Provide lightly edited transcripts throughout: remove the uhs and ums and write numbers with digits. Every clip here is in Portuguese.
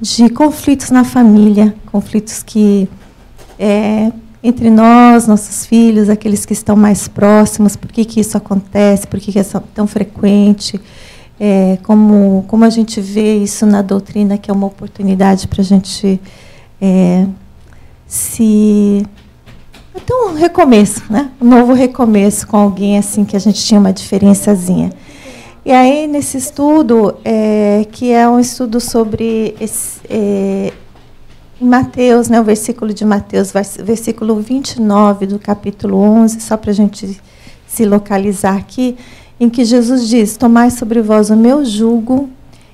de conflitos na família, conflitos que entre nós, nossos filhos, aqueles que estão mais próximos, por que isso acontece, por que é tão frequente, como a gente vê isso na doutrina, que é uma oportunidade para a gente até um recomeço, né? Um novo recomeço com alguém assim que a gente tinha uma diferençazinha. E aí, nesse estudo, que é um estudo sobre em Mateus, né, o versículo de Mateus, versículo 29 do capítulo 11, só para a gente se localizar aqui, em que Jesus diz: tomai sobre vós o meu jugo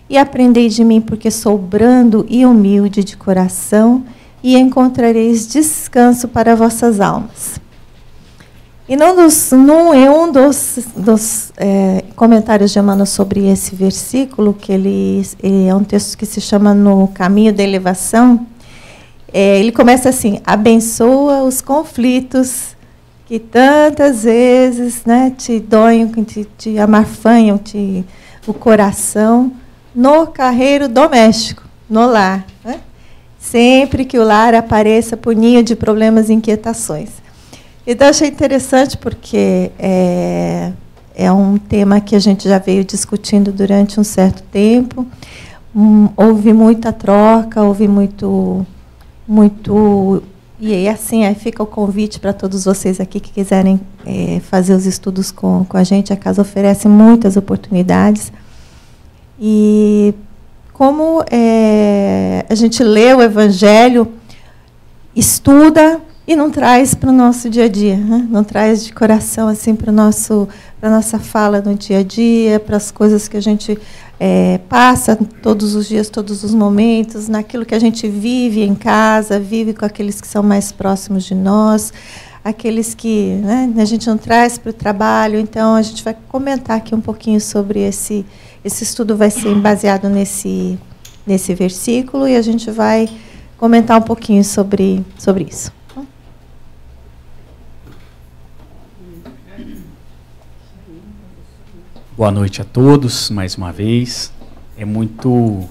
e aprendei de mim, porque sou brando e humilde de coração, e encontrareis descanso para vossas almas. E em um dos comentários de Emmanuel sobre esse versículo, que ele é um texto que se chama No Caminho da Elevação, ele começa assim: abençoa os conflitos que tantas vezes, né, te doem, te amarfanham o coração no carreiro doméstico, no lar, né? Sempre que o lar apareça por ninho de problemas e inquietações. Então, achei interessante porque é um tema que a gente já veio discutindo durante um certo tempo. Houve muita troca, houve muito... E assim, aí fica o convite para todos vocês aqui que quiserem fazer os estudos com a gente. A casa oferece muitas oportunidades. E como a gente lê o Evangelho, estuda e não traz para o nosso dia a dia, né? Não traz de coração assim para a nossa fala no dia a dia, para as coisas que a gente passa todos os dias, todos os momentos, naquilo que a gente vive em casa, vive com aqueles que são mais próximos de nós, aqueles que, né, a gente não traz para o trabalho. Então, a gente vai comentar aqui um pouquinho sobre esse estudo, vai ser baseado nesse versículo, e a gente vai comentar um pouquinho sobre isso. Boa noite a todos, mais uma vez. Eu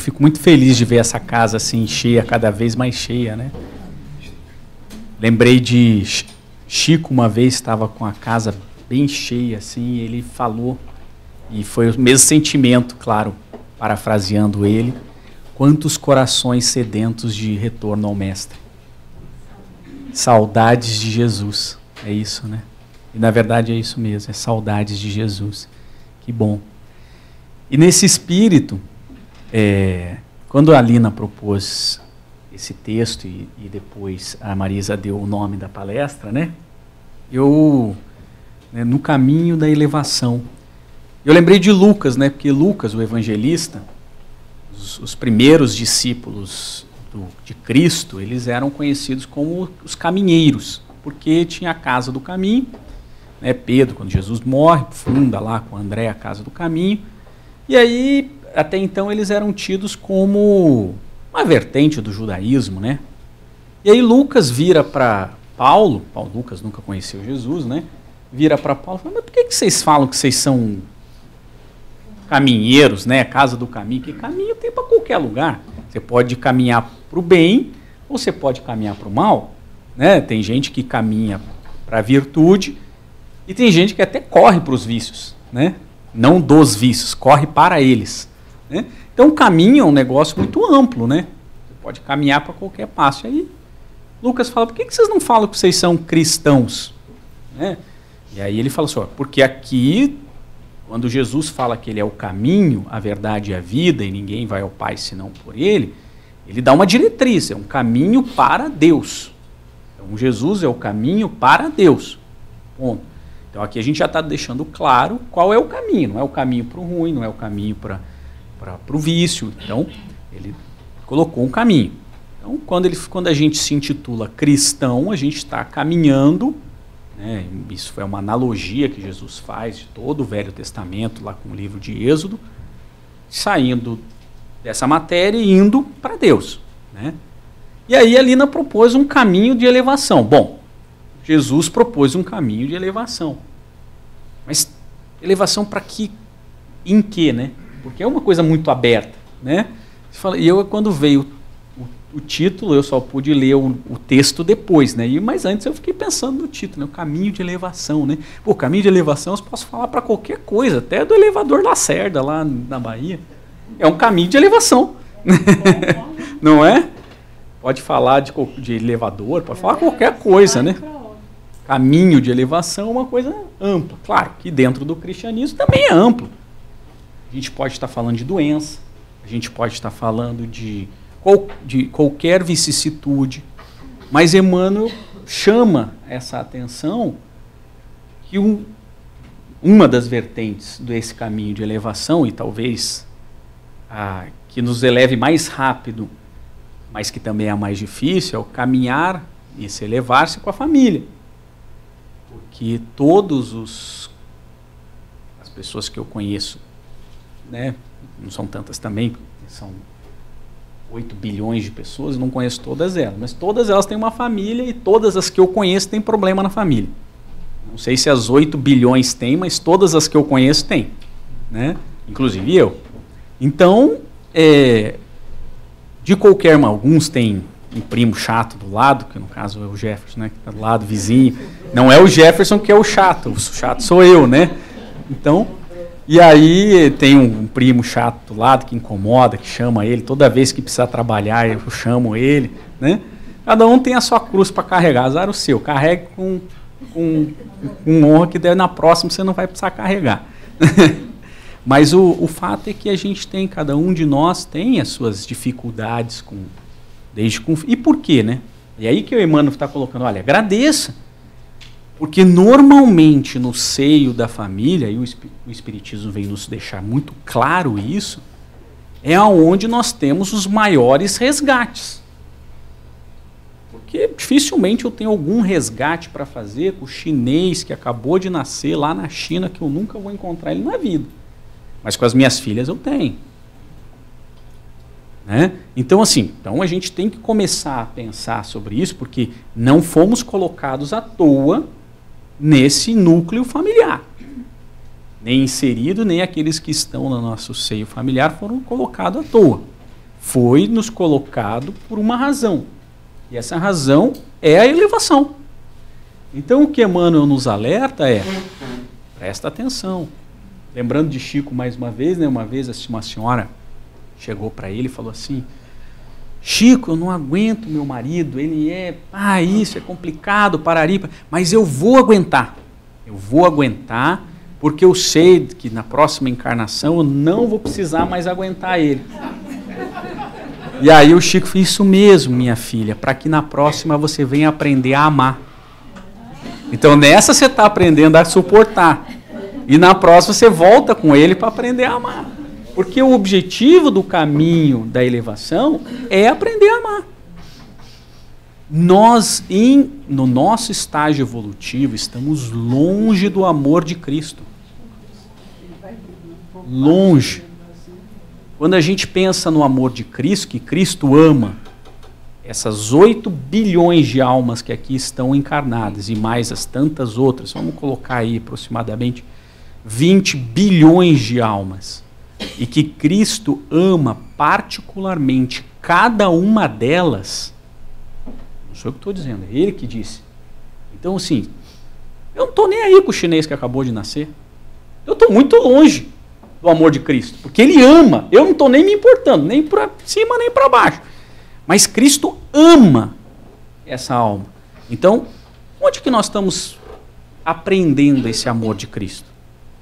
fico muito feliz de ver essa casa assim cheia, cada vez mais cheia, né? Lembrei de Chico, uma vez estava com a casa bem cheia, assim, e ele falou, e foi o mesmo sentimento, claro, parafraseando ele: quantos corações sedentos de retorno ao Mestre. Saudades de Jesus, é isso, né? E, na verdade, é isso mesmo, é saudades de Jesus. Que bom. E, nesse espírito, quando a Lina propôs esse texto e depois a Marisa deu o nome da palestra, né, no caminho da elevação. Eu lembrei de Lucas, né, porque Lucas, o evangelista, os primeiros discípulos de Cristo, eles eram conhecidos como os caminheiros, porque tinha a casa do caminho, né, Pedro, quando Jesus morre, funda lá com André a casa do caminho, e aí, até então, eles eram tidos como uma vertente do judaísmo, né? E aí Lucas vira para Paulo, Lucas nunca conheceu Jesus, né? Vira para Paulo e fala: mas por que vocês falam que vocês são caminheiros, né? Casa do caminho, que caminho tem para qualquer lugar. Você pode caminhar para o bem ou você pode caminhar para o mal, né? Tem gente que caminha para a virtude e tem gente que até corre para os vícios, né? Não dos vícios, corre para eles, né? Então o caminho é um negócio muito amplo, né? Você pode caminhar para qualquer passo. E aí Lucas fala: por que vocês não falam que vocês são cristãos? Né? E aí ele fala assim: ó, porque aqui, quando Jesus fala que ele é o caminho, a verdade e a vida, e ninguém vai ao Pai senão por ele, ele dá uma diretriz, é um caminho para Deus. Então Jesus é o caminho para Deus. Ponto. Então aqui a gente já está deixando claro qual é o caminho. Não é o caminho para o ruim, não é o caminho para o vício. Então ele colocou um caminho. Então quando a gente se intitula cristão, a gente está caminhando, né? Isso foi uma analogia que Jesus faz de todo o Velho Testamento, lá com o livro de Êxodo, saindo dessa matéria e indo para Deus, né? E aí a Lina propôs um caminho de elevação. Bom, Jesus propôs um caminho de elevação. Mas elevação para que, em que, né? Porque é uma coisa muito aberta, né? E eu, quando veio o título, eu só pude ler o texto depois, né? Mas antes eu fiquei pensando no título, né? O caminho de elevação, né? Pô, caminho de elevação eu posso falar para qualquer coisa, até do elevador Lacerda, lá na Bahia. É um caminho de elevação. Não é? Pode falar de elevador, pode falar qualquer coisa, né? Caminho de elevação é uma coisa ampla. Claro que dentro do cristianismo também é amplo. A gente pode estar falando de doença, a gente pode estar falando de qualquer vicissitude, mas Emmanuel chama essa atenção que uma das vertentes desse caminho de elevação, e talvez que nos eleve mais rápido, mas que também é a mais difícil, é o caminhar e se elevar-se com a família. Porque as pessoas que eu conheço, né, não são tantas também, são 8 bilhões de pessoas, não conheço todas elas, mas todas elas têm uma família e todas as que eu conheço têm problema na família. Não sei se as 8 bilhões têm, mas todas as que eu conheço têm, né? Inclusive eu. Então, de qualquer maneira, alguns têm um primo chato do lado, que no caso é o Jefferson, né, que está do lado, vizinho. Não é o Jefferson que é o chato sou eu, né? Então, e aí tem um primo chato do lado que incomoda, que chama ele, toda vez que precisa trabalhar eu chamo ele, né? Cada um tem a sua cruz para carregar, azar o seu, carregue com honra, que na próxima você não vai precisar carregar. Mas o fato é que a gente tem, cada um de nós tem as suas dificuldades e por quê, né? E aí que o Emmanuel está colocando, olha, agradeça, porque normalmente no seio da família, e o Espiritismo vem nos deixar muito claro isso, é onde nós temos os maiores resgates. Porque dificilmente eu tenho algum resgate para fazer com o chinês que acabou de nascer lá na China, que eu nunca vou encontrar ele na vida. Mas com as minhas filhas eu tenho. Né? Então, assim, a gente tem que começar a pensar sobre isso, porque não fomos colocados à toa nesse núcleo familiar. Nem inserido, nem aqueles que estão no nosso seio familiar foram colocados à toa. Foi nos colocado por uma razão. E essa razão é a elevação. Então, o que Emmanuel nos alerta é, presta atenção. Lembrando de Chico mais uma vez, né? Uma vez uma senhora chegou para ele e falou assim, Chico, eu não aguento meu marido, ele isso é complicado, mas eu vou aguentar, porque eu sei que na próxima encarnação eu não vou precisar mais aguentar ele. E aí o Chico falou, isso mesmo, minha filha, para que na próxima você venha aprender a amar. Então nessa você está aprendendo a suportar, e na próxima você volta com ele para aprender a amar. Porque o objetivo do caminho da elevação é aprender a amar. Nós, no nosso estágio evolutivo, estamos longe do amor de Cristo. Longe. Quando a gente pensa no amor de Cristo, que Cristo ama essas 8 bilhões de almas que aqui estão encarnadas, e mais as tantas outras, vamos colocar aí aproximadamente 20 bilhões de almas, e que Cristo ama particularmente cada uma delas, não sou eu que estou dizendo, é Ele que disse. Então, assim, eu não estou nem aí com o chinês que acabou de nascer. Eu estou muito longe do amor de Cristo, porque Ele ama. Eu não estou nem me importando, nem para cima nem para baixo. Mas Cristo ama essa alma. Então, onde que nós estamos aprendendo esse amor de Cristo?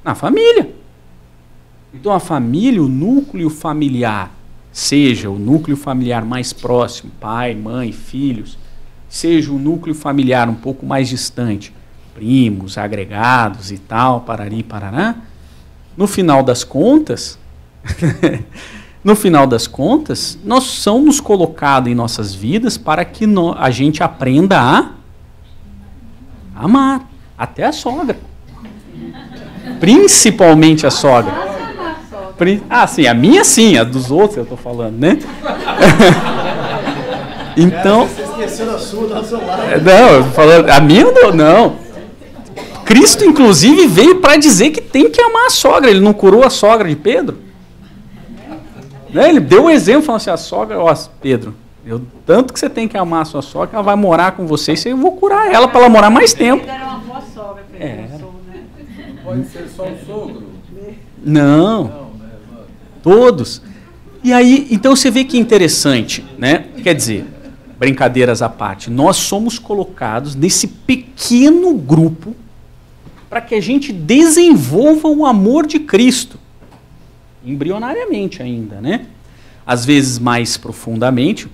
Na família. Então a família, o núcleo familiar, seja o núcleo familiar mais próximo, pai, mãe, filhos, seja o núcleo familiar um pouco mais distante, primos, agregados e tal, parari, parará, no final das contas, nós somos colocados em nossas vidas para que a gente aprenda a amar, até a sogra. Principalmente a sogra. Sim, a minha sim, a dos outros eu estou falando, né? Então... Você esqueceu da sua, do seu lado. Não, eu tô falando, a minha não. Cristo, inclusive, veio para dizer que tem que amar a sogra. Ele não curou a sogra de Pedro? Né? Ele deu o exemplo, falou assim, a sogra, ó, Pedro, tanto que você tem que amar a sua sogra, que ela vai morar com você, e eu vou curar ela para ela morar mais tempo. Era uma boa sogra, Pedro. Pode ser só o sogro? Não, todos. E aí, então você vê que interessante, né? Quer dizer, brincadeiras à parte, nós somos colocados nesse pequeno grupo para que a gente desenvolva o amor de Cristo, embrionariamente ainda, né? Às vezes mais profundamente,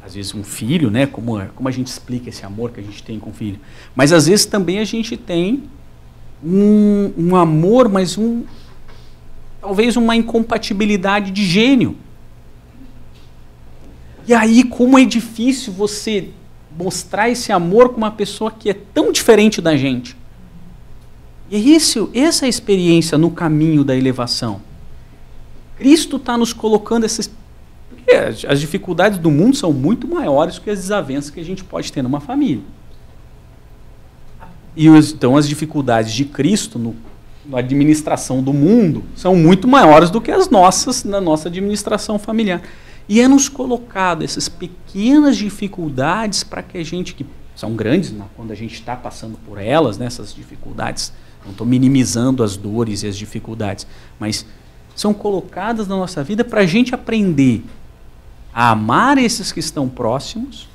às vezes um filho, né? Como a gente explica esse amor que a gente tem com o filho, mas às vezes também a gente tem um amor, mas talvez uma incompatibilidade de gênio. E aí, como é difícil você mostrar esse amor com uma pessoa que é tão diferente da gente. E essa é a experiência no caminho da elevação. Cristo está nos colocando essas... Porque as dificuldades do mundo são muito maiores do que as desavenças que a gente pode ter numa família. E então as dificuldades de Cristo na administração do mundo são muito maiores do que as nossas na nossa administração familiar. E é nos colocado essas pequenas dificuldades para que a gente, que são grandes, né, quando a gente está passando por elas, né, essas dificuldades, não estou minimizando as dores e as dificuldades, mas são colocadas na nossa vida para a gente aprender a amar esses que estão próximos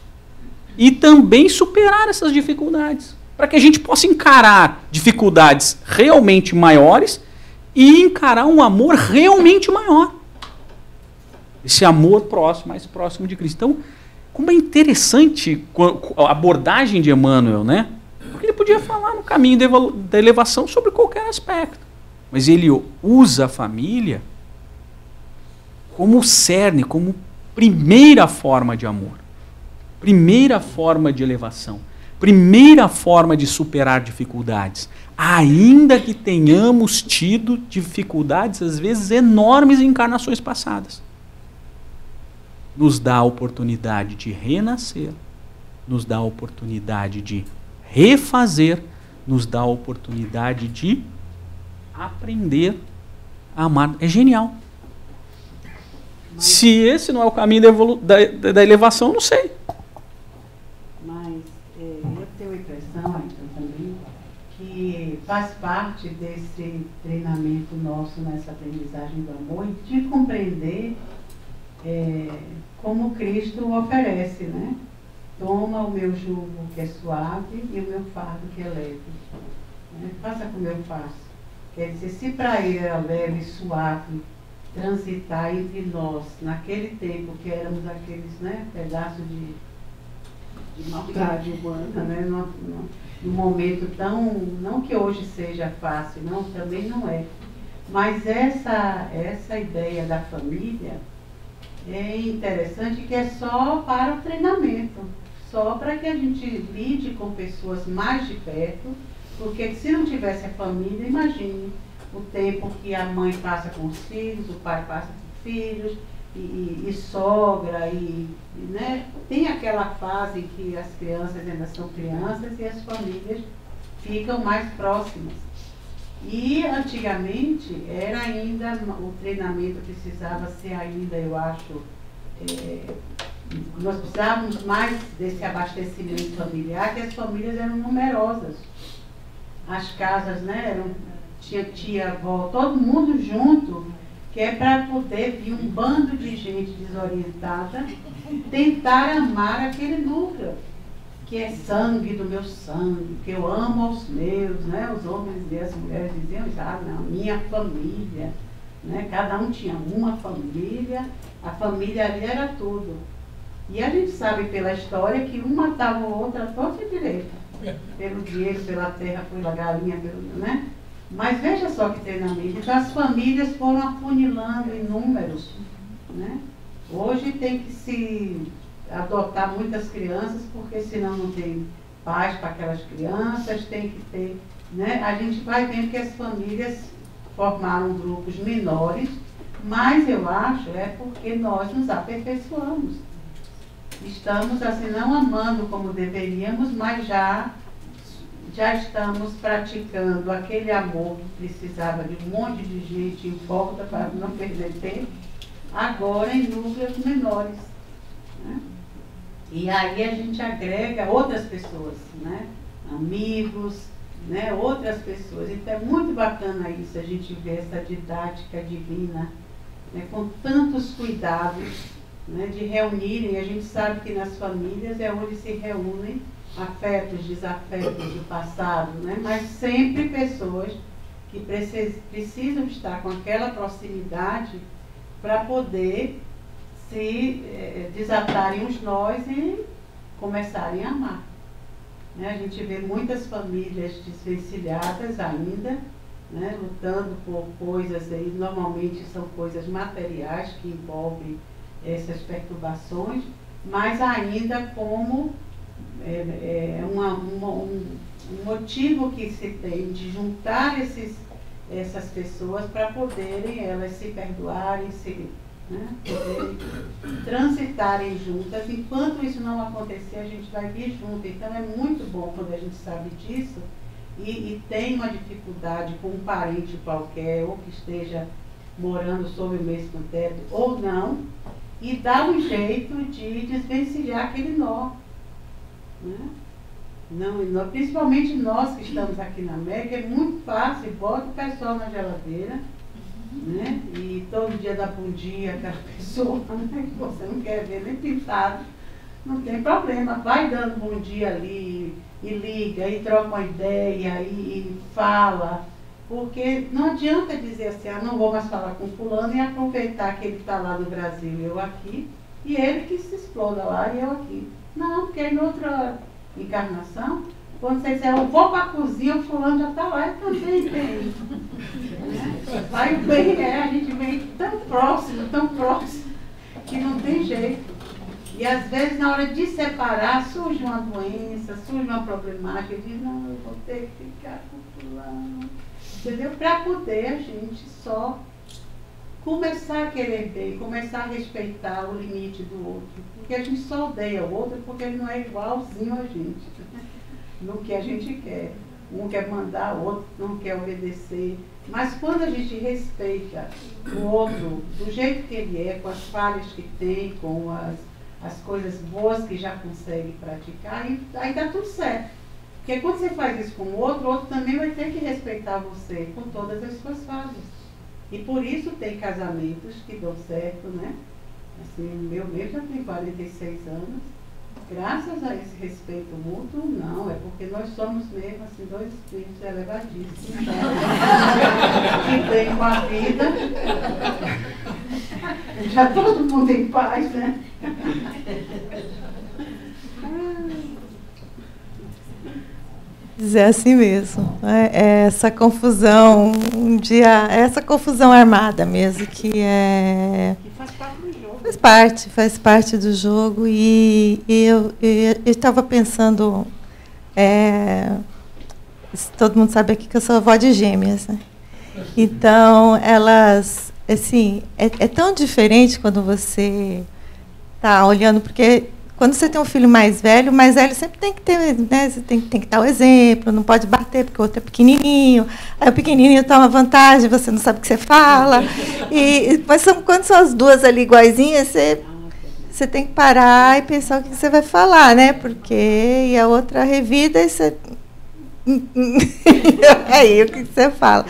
e também superar essas dificuldades, para que a gente possa encarar dificuldades realmente maiores e encarar um amor realmente maior. Esse amor próximo, mais próximo de Cristo. Então, como é interessante a abordagem de Emmanuel, né? Porque ele podia falar no caminho da elevação sobre qualquer aspecto. Mas ele usa a família como cerne, como primeira forma de amor. Primeira forma de elevação. Primeira forma de superar dificuldades. Ainda que tenhamos tido dificuldades, às vezes, enormes em encarnações passadas. Nos dá a oportunidade de renascer, nos dá a oportunidade de refazer, nos dá a oportunidade de aprender a amar. É genial. Mas, se esse não é o caminho da elevação, eu não sei. Mas eu tenho a impressão, então, também, que faz parte desse treinamento nosso nessa aprendizagem do amor, de compreender como Cristo oferece, né? Toma o meu jugo que é suave e o meu fardo que é leve. Né? Faça como eu faço. Quer dizer, se para ele era leve e suave transitar entre nós, naquele tempo que éramos aqueles, né, pedaços de maldade humana, né? Num momento tão, não que hoje seja fácil, não, também não é. Mas essa ideia da família é interessante, que é só para o treinamento, só para que a gente lide com pessoas mais de perto, porque se não tivesse a família, imagine o tempo que a mãe passa com os filhos, o pai passa com os filhos, e sogra, né? Tem aquela fase em que as crianças ainda são crianças e as famílias ficam mais próximas. E antigamente era ainda, o treinamento precisava ser ainda, eu acho, nós precisávamos mais desse abastecimento familiar, que as famílias eram numerosas. As casas, né, tinha tia, avó, todo mundo junto, que é para poder vir um bando de gente desorientada tentar amar aquele núcleo, que é sangue do meu sangue, que eu amo aos meus, né? Os homens e as mulheres diziam, não, minha família, né? Cada um tinha uma família, a família ali era tudo. E a gente sabe pela história que um matava o outro à torta e direita, pelo dinheiro, pela terra, pela galinha, né? Mas veja só que treinamento. Então as famílias foram afunilando em números, né? Hoje tem que se adotar muitas crianças, porque senão não tem paz para aquelas crianças, tem que ter, né? A gente vai vendo que as famílias formaram grupos menores, mas eu acho porque nós nos aperfeiçoamos. Estamos assim, não amando como deveríamos, mas já estamos praticando aquele amor que precisava de um monte de gente em volta para não perder tempo. agora em núcleos menores. Né? E aí a gente agrega outras pessoas, né? Amigos, né? Outras pessoas. Então é muito bacana isso, a gente ver essa didática divina, né? Com tantos cuidados, né? De reunirem. A gente sabe que nas famílias é onde se reúnem afetos, desafetos do passado, né? Mas sempre pessoas que precisam estar com aquela proximidade para poder se desatarem os nós e começarem a amar. Né? A gente vê muitas famílias desvencilhadas ainda, né? Lutando por coisas aí, normalmente são coisas materiais que envolvem essas perturbações, mas ainda como um motivo que se tem de juntar essas pessoas para poderem elas se perdoarem, né, poderem transitarem juntas. Enquanto isso não acontecer, a gente vai vir junto. Então é muito bom quando a gente sabe disso e tem uma dificuldade com um parente qualquer, ou que esteja morando sob o mesmo teto, ou não, e dá um jeito de desvencilhar aquele nó. Né? Não, principalmente nós que estamos aqui na América, é muito fácil, bota o pessoal na geladeira, né? E todo dia dá bom dia àquela pessoa, né? Que você não quer ver nem pintado, não tem problema, vai dando bom dia ali, e liga, e troca uma ideia, e fala, porque não adianta dizer assim, não vou mais falar com fulano e aproveitar que ele está lá no Brasil e eu aqui, e ele que se exploda lá e eu aqui. Não, porque em outra encarnação, quando você disser, eu vou para a cozinha, o fulano já está lá e também tem. Vai bem, a gente vem tão próximo, que não tem jeito. E às vezes, na hora de separar, surge uma doença, surge uma problemática, diz, não, eu vou ter que ficar com fulano. Entendeu? Para poder a gente só começar a querer bem, começar a respeitar o limite do outro. Porque a gente só odeia o outro porque ele não é igualzinho a gente, no que a gente quer. Um quer mandar, o outro não quer obedecer. Mas quando a gente respeita o outro do jeito que ele é, com as falhas que tem, com as coisas boas que já consegue praticar, aí dá tudo certo. Porque quando você faz isso com o outro também vai ter que respeitar você com todas as suas falhas. E por isso tem casamentos que dão certo, né? Assim, o meu mesmo já tem 46 anos. Graças a esse respeito mútuo, não. É porque nós somos mesmo, assim, dois espíritos elevadíssimos. Que bem com a vida. Já todo mundo em paz, né? É assim mesmo. Essa confusão, essa confusão armada mesmo, que faz parte do jogo. Faz parte do jogo. E eu estava pensando, todo mundo sabe aqui que eu sou avó de gêmeas, né? Então, elas, assim, é tão diferente quando você está olhando, porque quando você tem um filho mais velho, o mais velho sempre tem que ter, né? Você tem que dar o exemplo, não pode bater, porque o outro é pequenininho. Aí o pequenininho toma vantagem, você não sabe o que você fala. Mas quando são as duas ali iguaizinhas, você tem que parar e pensar o que você vai falar, né? Porque e a outra revida e você... aí o que você fala.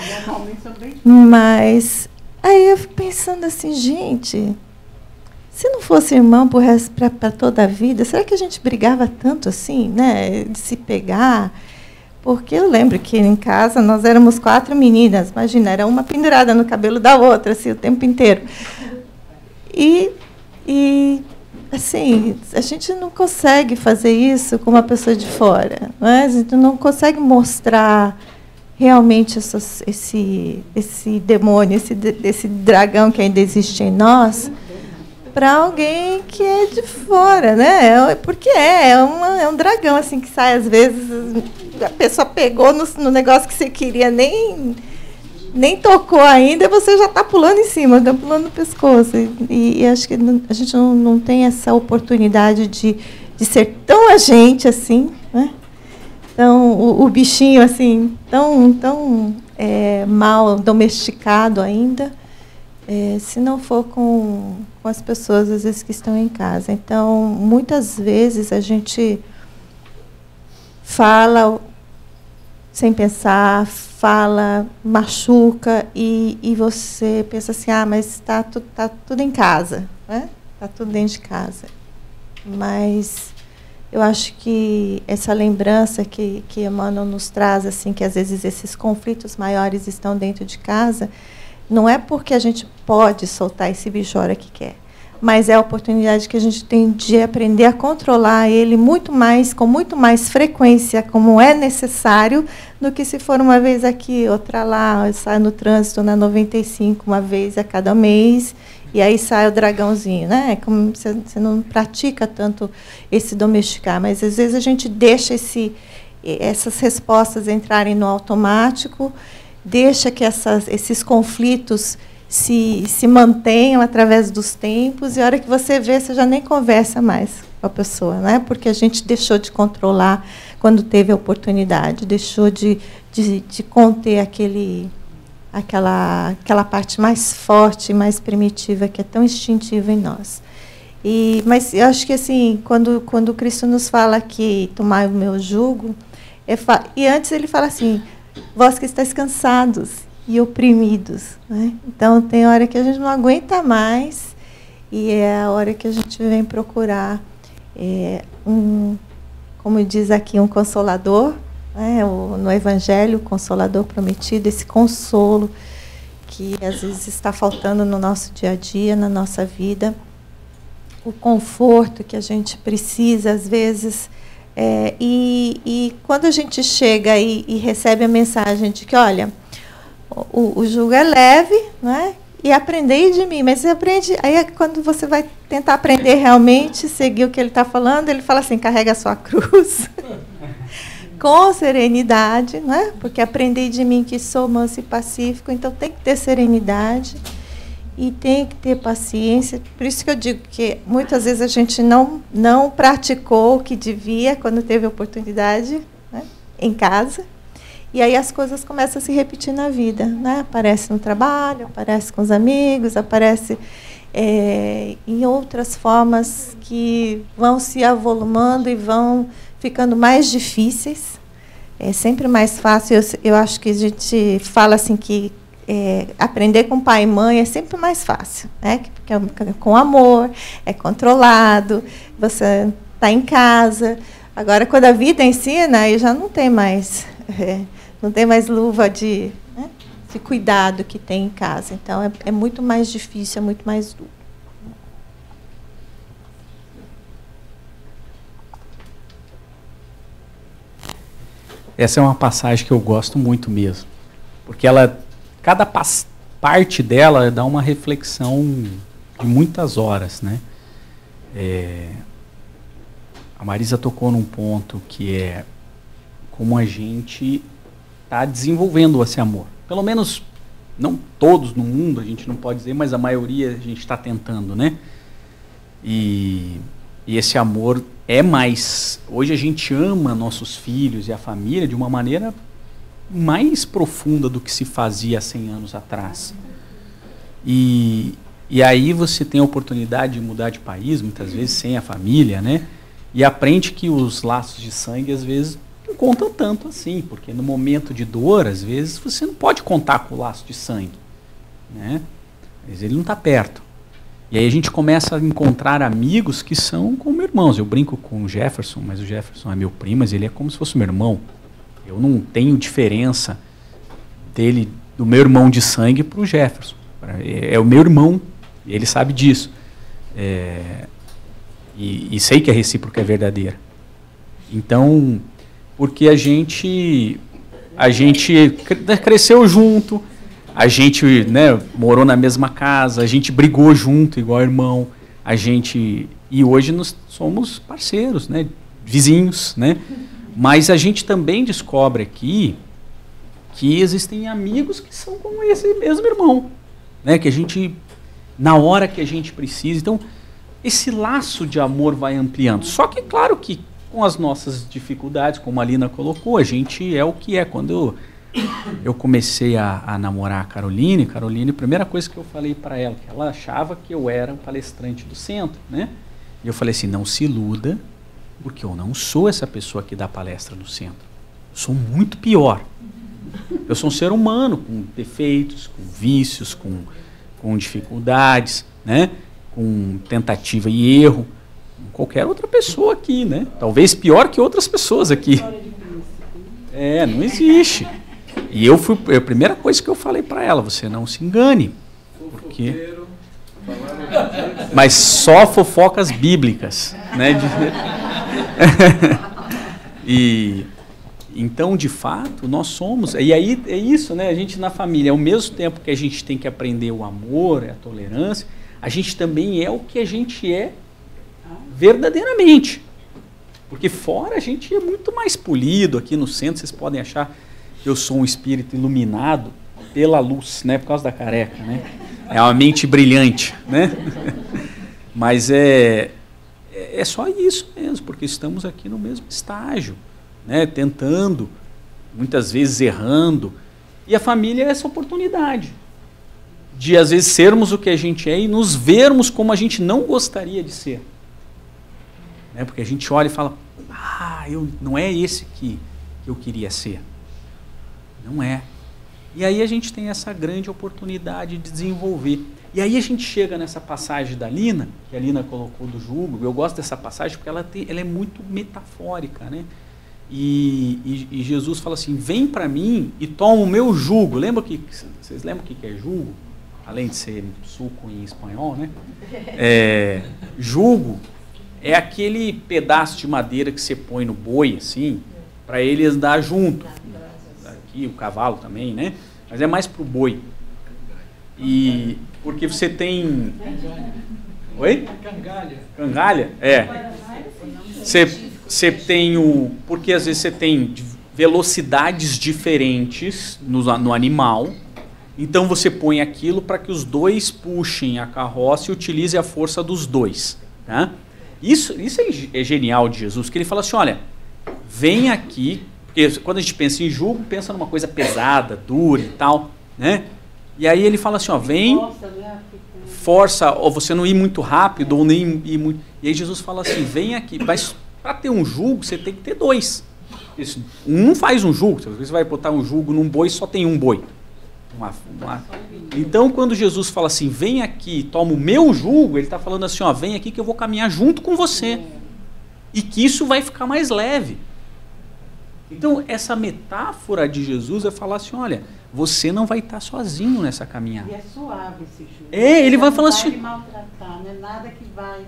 Mas aí eu fico pensando assim, gente... Se não fosse irmão para toda a vida, será que a gente brigava tanto assim, né? De se pegar? Porque eu lembro que em casa nós éramos 4 meninas, imagina, era uma pendurada no cabelo da outra, assim, o tempo inteiro. E assim, a gente não consegue fazer isso com uma pessoa de fora, não é? A gente não consegue mostrar realmente esse demônio, esse dragão que ainda existe em nós, para alguém que é de fora, né? Porque é um dragão assim que sai às vezes, a pessoa pegou no negócio que você queria, nem tocou ainda, você já está pulando em cima, está pulando no pescoço. E acho que a gente não tem essa oportunidade de ser tão agente assim, né? Então, o bichinho assim, tão mal domesticado ainda. se não for com as pessoas, às vezes, que estão em casa. Então, muitas vezes, a gente fala sem pensar, fala, machuca, e você pensa assim, mas está tudo em casa, né? Está tudo dentro de casa. Mas eu acho que essa lembrança que Emmanuel nos traz, assim, que às vezes esses conflitos maiores estão dentro de casa, não é porque a gente pode soltar esse bicho a hora que quer, mas é a oportunidade que a gente tem de aprender a controlar ele com muito mais frequência, como é necessário, do que se for uma vez aqui, outra lá, sai no trânsito na 95, uma vez a cada mês, e aí sai o dragãozinho, né? Como você não pratica tanto esse domesticar, mas às vezes a gente deixa essas respostas entrarem no automático, deixa que esses conflitos se mantenham através dos tempos, e a hora que você vê, você já nem conversa mais com a pessoa, né? Porque a gente deixou de controlar quando teve a oportunidade, deixou de conter aquela parte mais forte, mais primitiva, que é tão instintiva em nós. Mas eu acho que, assim, quando Cristo nos fala que tomai o meu jugo, e antes ele fala assim, vós que estáis cansados e oprimidos, né? Então, tem hora que a gente não aguenta mais, e é a hora que a gente vem procurar como diz aqui, um consolador, né? No Evangelho, o Consolador prometido, esse consolo que às vezes está faltando no nosso dia a dia, na nossa vida, o conforto que a gente precisa, às vezes. E quando a gente chega e recebe a mensagem de que, olha, o jugo é leve, né? E aprendei de mim, mas você aprende. Aí, quando você vai tentar aprender realmente, seguir o que ele está falando, ele fala assim: carrega a sua cruz com serenidade, né? Porque aprendei de mim que sou manso e pacífico, então tem que ter serenidade e tem que ter paciência. Por isso que eu digo que muitas vezes a gente não praticou o que devia quando teve a oportunidade, né? Em casa. E aí as coisas começam a se repetir na vida, né? Aparece no trabalho, aparece com os amigos, aparece em outras formas que vão se avolumando e vão ficando mais difíceis. É sempre mais fácil. Eu acho que a gente fala assim que aprender com pai e mãe é sempre mais fácil, né? Porque é com amor, é controlado, você está em casa. Agora, quando a vida ensina, aí já não tem mais... não tem mais luva de cuidado que tem em casa. Então, é muito mais difícil, é muito mais duro. Essa é uma passagem que eu gosto muito mesmo. Porque cada parte dela dá uma reflexão de muitas horas, né? A Marisa tocou num ponto que é como a gente está desenvolvendo esse amor. Pelo menos, não todos no mundo, a gente não pode dizer, mas a maioria a gente está tentando, né? E esse amor é mais... Hoje a gente ama nossos filhos e a família de uma maneira mais profunda do que se fazia há 100 anos atrás. E aí você tem a oportunidade de mudar de país, muitas vezes sem a família, né? E aprende que os laços de sangue, às vezes, não contam tanto assim, porque no momento de dor, às vezes, você não pode contar com o laço de sangue, né? Mas ele não está perto. E aí a gente começa a encontrar amigos que são como irmãos. Eu brinco com o Jefferson, mas o Jefferson é meu primo, mas ele é como se fosse meu irmão. Eu não tenho diferença do meu irmão de sangue para o Jefferson. É o meu irmão, e ele sabe disso. E sei que a recíproca é verdadeira. Então, porque a gente cresceu junto, a gente, né, morou na mesma casa, a gente brigou junto, igual irmão, e hoje nós somos parceiros, né, vizinhos, né? Mas a gente também descobre aqui que existem amigos que são como esse mesmo irmão, né? Que a gente, na hora que a gente precisa, então esse laço de amor vai ampliando. Só que, claro que com as nossas dificuldades, como a Lina colocou, a gente é o que é. Quando eu comecei a namorar a Caroline, a primeira coisa que eu falei para ela, que ela achava que eu era o palestrante do centro, né? E eu falei assim, não se iluda, porque eu não sou essa pessoa que dá palestra no centro. Eu sou muito pior. Eu sou um ser humano com defeitos, com vícios, com dificuldades, né? Com tentativa e erro. Como qualquer outra pessoa aqui, né? Talvez pior que outras pessoas aqui. Não existe. E a primeira coisa que eu falei para ela, você não se engane. Porque... Mas só fofocas bíblicas, né? E então, de fato, nós somos. E aí é isso, né? A gente na família, ao mesmo tempo que a gente tem que aprender o amor, a tolerância, a gente também é o que a gente é verdadeiramente. Porque fora a gente é muito mais polido. Aqui no centro vocês podem achar que eu sou um espírito iluminado pela luz, né? Por causa da careca, né? É uma mente brilhante, né? Mas é só isso mesmo, porque estamos aqui no mesmo estágio, né? Tentando, muitas vezes errando. E a família é essa oportunidade de, às vezes, sermos o que a gente é e nos vermos como a gente não gostaria de ser. Né? Porque a gente olha e fala, não é esse que eu queria ser. Não é. E aí a gente tem essa grande oportunidade de desenvolver. E aí a gente chega nessa passagem da Lina, que a Lina colocou do jugo. Eu gosto dessa passagem porque ela é muito metafórica, né? E Jesus fala assim, vem para mim e toma o meu jugo. Vocês lembram o que é jugo? Além de ser suco em espanhol, né? Jugo é aquele pedaço de madeira que você põe no boi, assim, para ele andar junto. Aqui o cavalo também, né? Mas é mais para o boi. E porque você tem... Oi? Cangalha? Você tem porque às vezes você tem velocidades diferentes no animal, então você põe aquilo para que os dois puxem a carroça e utilize a força dos dois. Tá? Isso é genial de Jesus, que ele fala assim, olha, vem aqui, porque quando a gente pensa em jugo, pensa numa coisa pesada, dura e tal, né? E aí ele fala assim, ó, vem, força, ou você não ir muito rápido, ou nem ir muito... E aí Jesus fala assim, vem aqui, mas para ter um jugo, você tem que ter dois. Um não faz um jugo, você vai botar um jugo num boi, só tem um boi. Então, quando Jesus fala assim, vem aqui, toma o meu jugo, ele está falando assim, ó, vem aqui que eu vou caminhar junto com você. E que isso vai ficar mais leve. Então, essa metáfora de Jesus é falar assim, olha, você não vai estar sozinho nessa caminhada. E é suave esse jugo. Ele vai falar assim... Não vai maltratar, não é nada que vai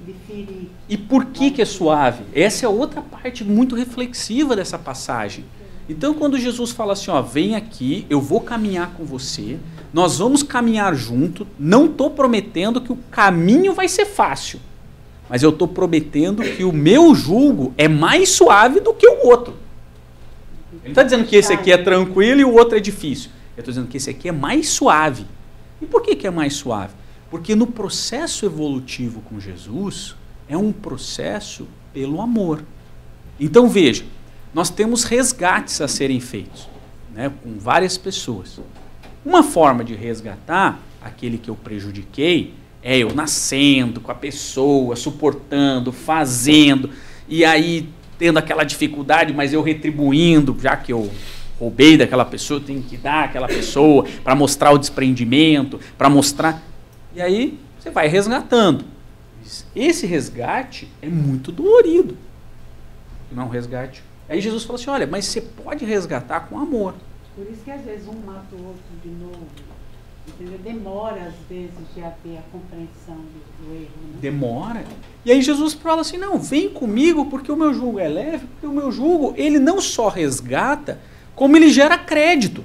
lhe ferir. E por que é suave? Essa é outra parte muito reflexiva dessa passagem. Então, quando Jesus fala assim, ó, vem aqui, eu vou caminhar com você, nós vamos caminhar junto, não estou prometendo que o caminho vai ser fácil, mas eu estou prometendo que o meu jugo é mais suave do que o outro. Ele não está dizendo que esse aqui é tranquilo e o outro é difícil. Eu estou dizendo que esse aqui é mais suave. E por que é mais suave? Porque no processo evolutivo com Jesus, é um processo pelo amor. Então veja, nós temos resgates a serem feitos, né, com várias pessoas. Uma forma de resgatar aquele que eu prejudiquei é eu nascendo com a pessoa, suportando, fazendo, e aí tendo aquela dificuldade, mas eu retribuindo, já que eu roubei daquela pessoa, eu tenho que dar àquela pessoa para mostrar o desprendimento, para mostrar... E aí você vai resgatando. Esse resgate é muito dolorido. Não é um resgate... Aí Jesus fala assim, olha, mas você pode resgatar com amor. Por isso que às vezes um mata o outro de novo. Entendeu? Demora às vezes de haver a compreensão do erro. Né? Demora. E aí Jesus fala assim, não, vem comigo porque o meu jugo é leve, porque o meu jugo, ele não só resgata, como ele gera crédito.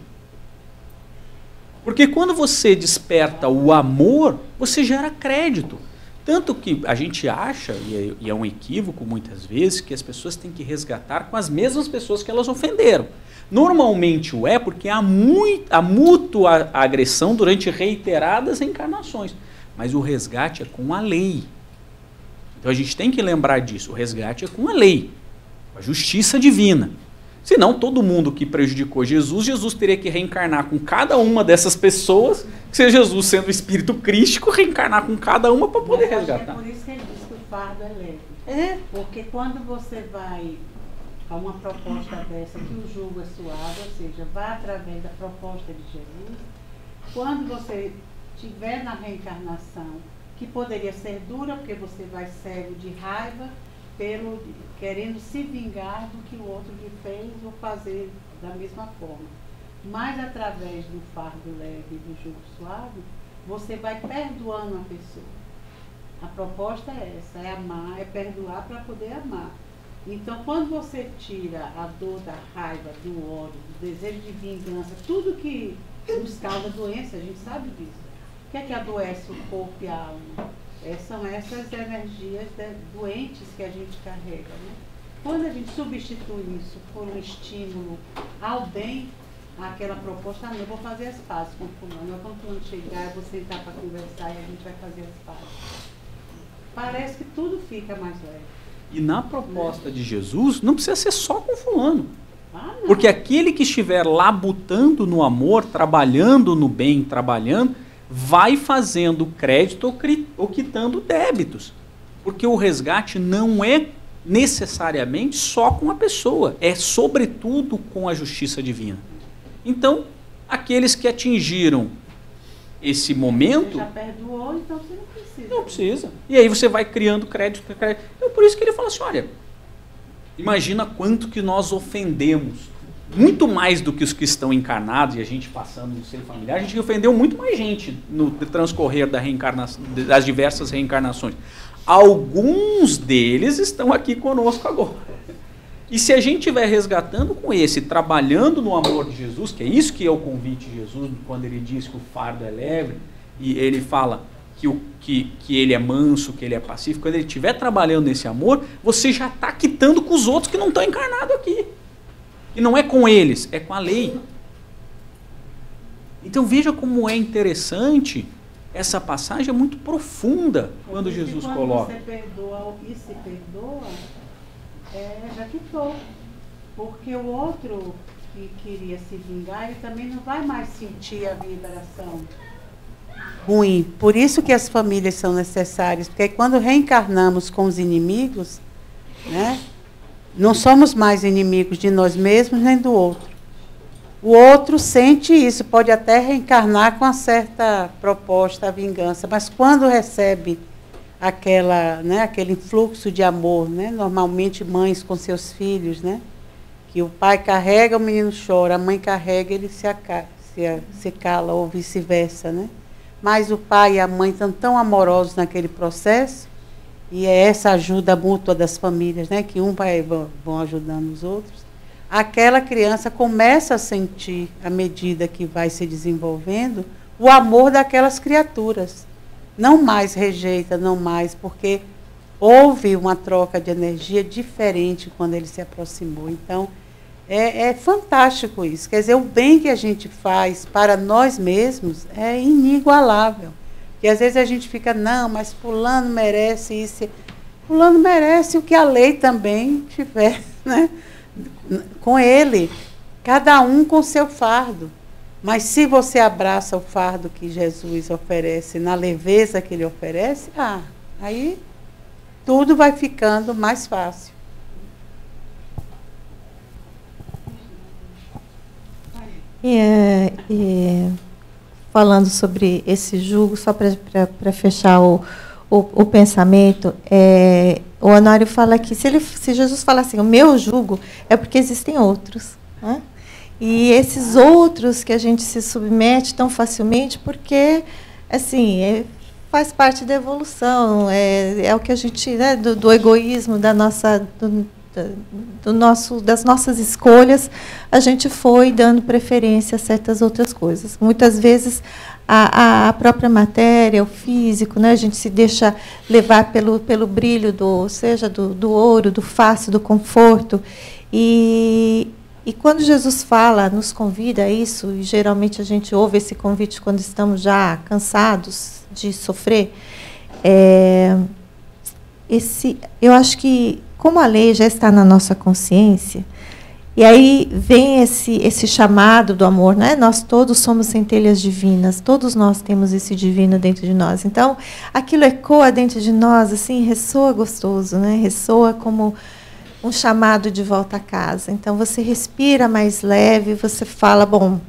Porque quando você desperta o amor, você gera crédito. Tanto que a gente acha, e é um equívoco muitas vezes, que as pessoas têm que resgatar com as mesmas pessoas que elas ofenderam. Normalmente porque há mútua agressão durante reiteradas encarnações. Mas o resgate é com a lei. Então a gente tem que lembrar disso. O resgate é com a lei, com a justiça divina. Senão, todo mundo que prejudicou Jesus, Jesus teria que reencarnar com cada uma dessas pessoas, que seja Jesus sendo o espírito crístico, reencarnar com cada uma para poder resgatar. É por isso que ele diz que o fardo é leve. Porque quando você vai a uma proposta dessa, que o jugo é suave, ou seja, vai através da proposta de Jesus, quando você estiver na reencarnação, que poderia ser dura, porque você vai cego de raiva, querendo se vingar do que o outro lhe fez ou fazer da mesma forma. Mas através do fardo leve e do jugo suave, você vai perdoando a pessoa. A proposta é essa, é amar, é perdoar para poder amar. Então, quando você tira a dor da raiva, do ódio, do desejo de vingança, tudo que nos causa doença, a gente sabe disso. O que é que adoece o corpo e a alma? São essas energias doentes que a gente carrega, né? Quando a gente substitui isso por um estímulo ao bem, aquela proposta, eu vou fazer as pazes com fulano, quando fulano chegar, eu vou sentar para conversar e a gente vai fazer as pazes. Parece que tudo fica mais leve. E na proposta de Jesus, não precisa ser só com fulano. Porque aquele que estiver labutando no amor, trabalhando no bem, vai fazendo crédito ou quitando débitos. Porque o resgate não é necessariamente só com a pessoa, é sobretudo com a justiça divina. Então, aqueles que atingiram esse momento... Você já perdoou, então você não precisa. Não precisa. E aí você vai criando crédito. Então, por isso que ele fala assim, olha, imagina quanto que nós ofendemos. Muito mais do que os que estão encarnados e a gente passando no seio familiar, a gente ofendeu muito mais gente no transcorrer da reencarnação, das diversas reencarnações. Alguns deles estão aqui conosco agora. E se a gente estiver resgatando com esse, trabalhando no amor de Jesus, que é isso que é o convite de Jesus, quando ele diz que o fardo é leve, e ele fala que ele é manso, que ele é pacífico, quando ele estiver trabalhando nesse amor, você já está quitando com os outros que não estão encarnados aqui. E não é com eles, é com a lei. Então veja como é interessante, essa passagem é muito profunda quando Jesus coloca. Quando você perdoa e se perdoa, já quitou. Porque o outro que queria se vingar, ele também não vai mais sentir a vibração ruim. Por isso que as famílias são necessárias, porque quando reencarnamos com os inimigos, né? Não somos mais inimigos de nós mesmos nem do outro. O outro sente isso, pode até reencarnar com uma certa proposta, a vingança, mas quando recebe aquele influxo de amor, né? Normalmente mães com seus filhos, né? Que o pai carrega, o menino chora, a mãe carrega, ele se cala, ou vice-versa, né? Mas o pai e a mãe estão tão amorosos naquele processo, e é essa ajuda mútua das famílias, né? Que vão ajudando os outros. Aquela criança começa a sentir, à medida que vai se desenvolvendo, o amor daquelas criaturas. Não mais rejeita, não mais, porque houve uma troca de energia diferente quando ele se aproximou. Então, é fantástico isso. Quer dizer, o bem que a gente faz para nós mesmos é inigualável. Que às vezes a gente fica, não, mas fulano merece isso. Fulano merece o que a lei também tiver, né? Com ele. Cada um com seu fardo. Mas se você abraça o fardo que Jesus oferece, na leveza que ele oferece, aí tudo vai ficando mais fácil. Falando sobre esse jugo, só para fechar o pensamento, o Honório fala que se Jesus fala assim, o meu jugo, é porque existem outros. Né? E esses outros que a gente se submete tão facilmente, porque assim, faz parte da evolução, é o que a gente, né, do egoísmo, das nossas escolhas, a gente foi dando preferência a certas outras coisas. Muitas vezes a própria matéria, o físico, né, a gente se deixa levar pelo brilho seja do ouro, do fácil, do conforto. E quando Jesus fala, nos convida a isso, e geralmente a gente ouve esse convite quando estamos já cansados de sofrer, eu acho que, como a lei já está na nossa consciência, E aí vem esse chamado do amor, né? Nós todos somos centelhas divinas, todos nós temos esse divino dentro de nós. Então, aquilo ecoa dentro de nós, assim, ressoa gostoso, né? Ressoa como um chamado de volta a casa. Então, você respira mais leve, você fala, bom,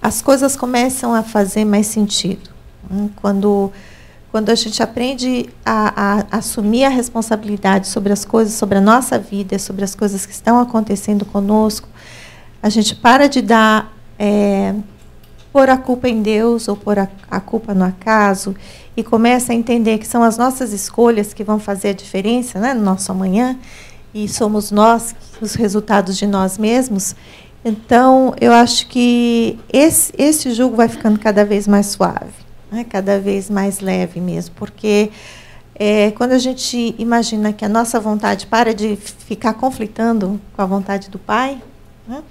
as coisas começam a fazer mais sentido. Né? Quando a gente aprende a assumir a responsabilidade sobre as coisas, sobre a nossa vida, sobre as coisas que estão acontecendo conosco, a gente para de pôr a culpa em Deus ou pôr a culpa no acaso e começa a entender que são as nossas escolhas que vão fazer a diferença, né, no nosso amanhã, e somos nós os resultados de nós mesmos. Então, eu acho que esse jugo vai ficando cada vez mais suave. Cada vez mais leve mesmo, porque quando a gente imagina que a nossa vontade para de ficar conflitando com a vontade do Pai, né,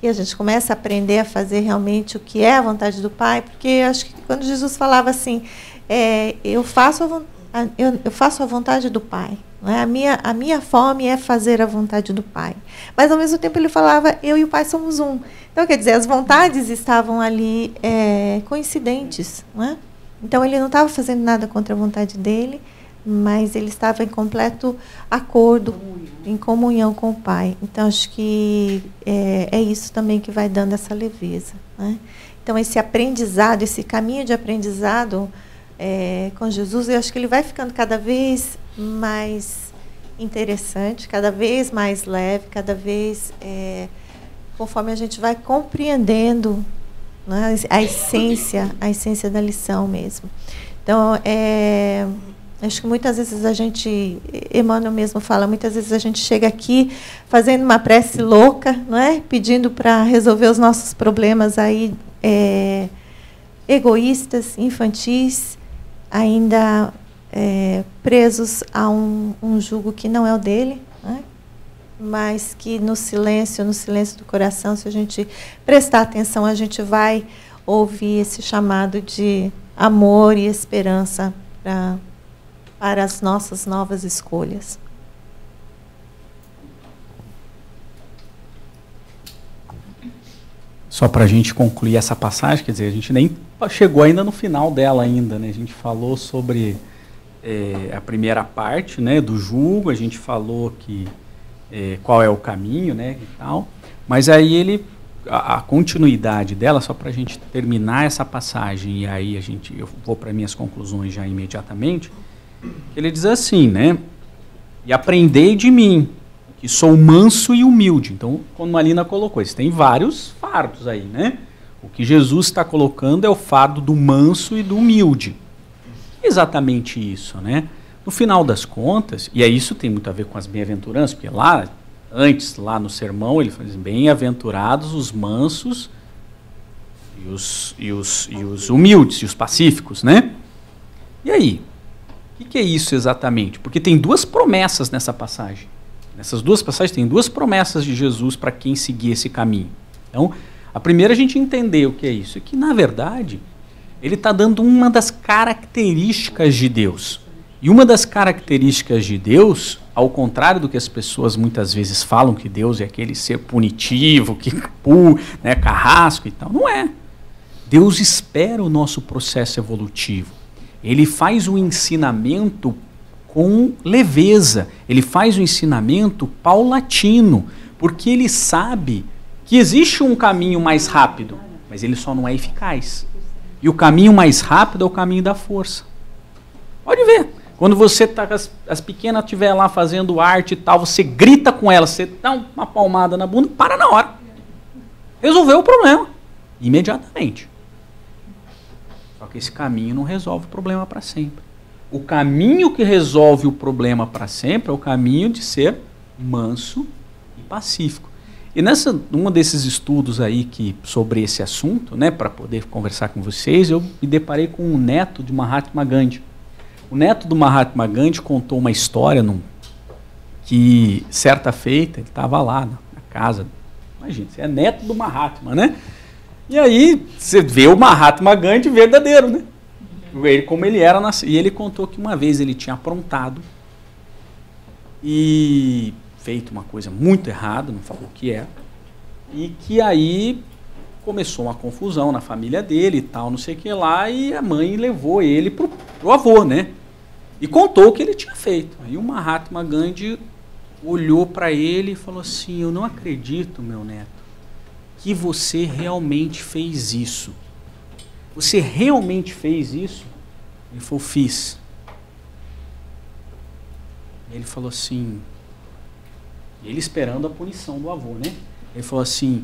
e a gente começa a aprender a fazer realmente o que é a vontade do Pai, porque acho que quando Jesus falava assim, eu faço a vontade do Pai, né, a minha fome é fazer a vontade do Pai, mas ao mesmo tempo ele falava, eu e o Pai somos um. Então, quer dizer, as vontades estavam ali coincidentes. Né? Então, ele não estava fazendo nada contra a vontade dele, mas ele estava em completo acordo, em comunhão com o Pai. Então, acho que é isso também que vai dando essa leveza. Né? Então, esse aprendizado, esse caminho de aprendizado com Jesus, eu acho que ele vai ficando cada vez mais interessante, cada vez mais leve, cada vez... conforme a gente vai compreendendo, né, a essência da lição mesmo. Então, acho que muitas vezes a gente, Emmanuel mesmo fala, muitas vezes a gente chega aqui fazendo uma prece louca, não é? Pedindo para resolver os nossos problemas aí, egoístas, infantis, ainda presos a um jugo que não é o dele, né? Mas que no silêncio do coração, se a gente prestar atenção, a gente vai ouvir esse chamado de amor e esperança para as nossas novas escolhas. Só para a gente concluir essa passagem, quer dizer, a gente nem chegou ainda no final dela ainda, né? A gente falou sobre a primeira parte, né, do jugo, a gente falou que qual é o caminho, né, e tal. Mas aí a continuidade dela, só para a gente terminar essa passagem, e aí eu vou para minhas conclusões já imediatamente, ele diz assim, né, e aprendei de mim, que sou manso e humilde. Então, como a Marina colocou, tem vários fardos aí, né? O que Jesus está colocando é o fardo do manso e do humilde. Exatamente isso, né? No final das contas, e isso tem muito a ver com as bem-aventuranças, porque lá no sermão, ele fala assim, bem-aventurados os mansos e os humildes, e os pacíficos, né? E aí? O que é isso exatamente? Porque tem duas promessas nessa passagem. Nessas duas passagens tem duas promessas de Jesus para quem seguir esse caminho. Então, a primeira a gente entender o que é isso, é que, na verdade, ele está dando uma das características de Deus. E uma das características de Deus, ao contrário do que as pessoas muitas vezes falam, que Deus é aquele ser punitivo, né, carrasco e tal, não é. Deus espera o nosso processo evolutivo. Ele faz o ensinamento com leveza, ele faz o ensinamento paulatino, porque ele sabe que existe um caminho mais rápido, mas ele só não é eficaz. E o caminho mais rápido é o caminho da força. Pode ver. Quando você tá, as pequenas estiver lá fazendo arte e tal, você grita com elas, você dá uma palmada na bunda, para na hora. Resolveu o problema. Imediatamente. Só que esse caminho não resolve o problema para sempre. O caminho que resolve o problema para sempre é o caminho de ser manso e pacífico. E num desses estudos aí sobre esse assunto, né, para poder conversar com vocês, eu me deparei com um neto de Mahatma Gandhi. O neto do Mahatma Gandhi contou uma história que, certa feita, ele estava lá na casa. Imagina, você é neto do Mahatma, né? E aí você vê o Mahatma Gandhi verdadeiro, né? Como ele era. E ele contou que uma vez ele tinha aprontado e feito uma coisa muito errada, não falou o que é, e que aí começou uma confusão na família dele e tal, não sei o que lá, e a mãe levou ele pro avô, né? E contou o que ele tinha feito. Aí o Mahatma Gandhi olhou para ele e falou assim: eu não acredito, meu neto, que você realmente fez isso. Você realmente fez isso? Ele falou: fiz. Ele falou assim, ele esperando a punição do avô, né? Ele falou assim: